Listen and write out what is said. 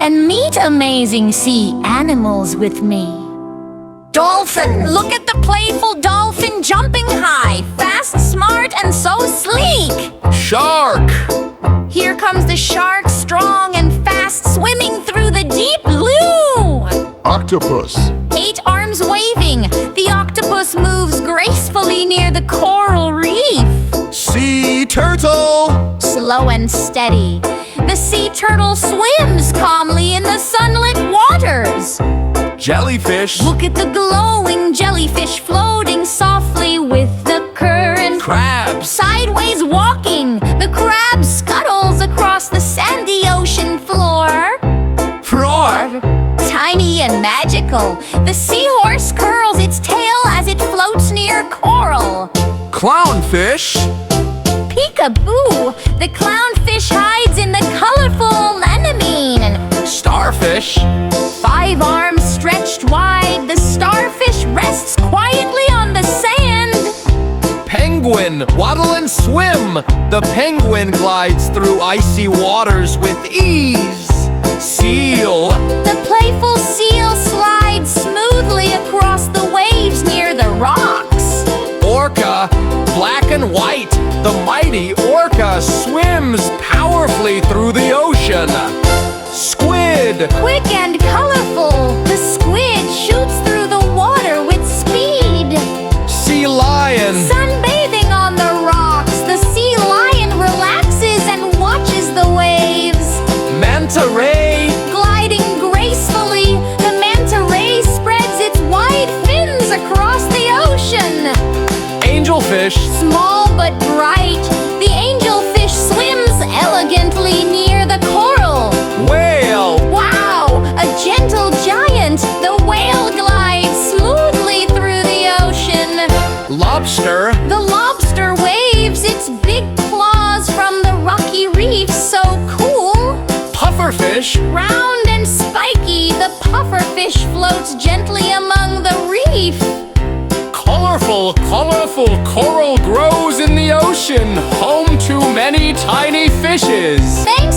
and meet amazing sea animals with me. Dolphin! Look at the playful dolphin jumping high, fast, smart, and so sleek! Shark! Here comes the shark, strong and fast, swimming through the deep blue! Octopus. 8 arms waving, the octopus moves gracefully near the coral reef. Sea turtle! Slow and steady, the sea turtle swims calmly in the sunlit waters. Jellyfish! Look at the glowing jellyfish floating softly with the current. Crabs! Sideways walking, the crab scuttles across the sandy ocean floor. Frog! Tiny and magical, the seahorse curls its tail as it floats near coral. Clownfish! Peekaboo, the clownfish hides in the colorful anemone. Starfish! 5 arms stretched wide, the starfish rests quietly on the sand. Penguin! Waddle and swim! The penguin glides through icy waters with ease. Seal! The playful seal slides smoothly across the waves near the rocks. Orca! Black and white! The mighty orca swims powerfully through the ocean. Squid! Quick and colorful, the squid shoots through the water with speed. Sea lion! Sunbathing on the rocks, the sea lion relaxes and watches the waves. Manta Ray! Gliding gracefully, the manta ray spreads its wide fins across the ocean. Angelfish! Small but bright, the angelfish swims elegantly near the coral. Whale! Wow, a gentle giant, the whale glides smoothly through the ocean. Lobster! The lobster waves its big claws from the rocky reef, so cool. Pufferfish! Round and spiky, the pufferfish floats gently among the reef. Colorful coral grows in the ocean, home to many tiny fishes. Thanks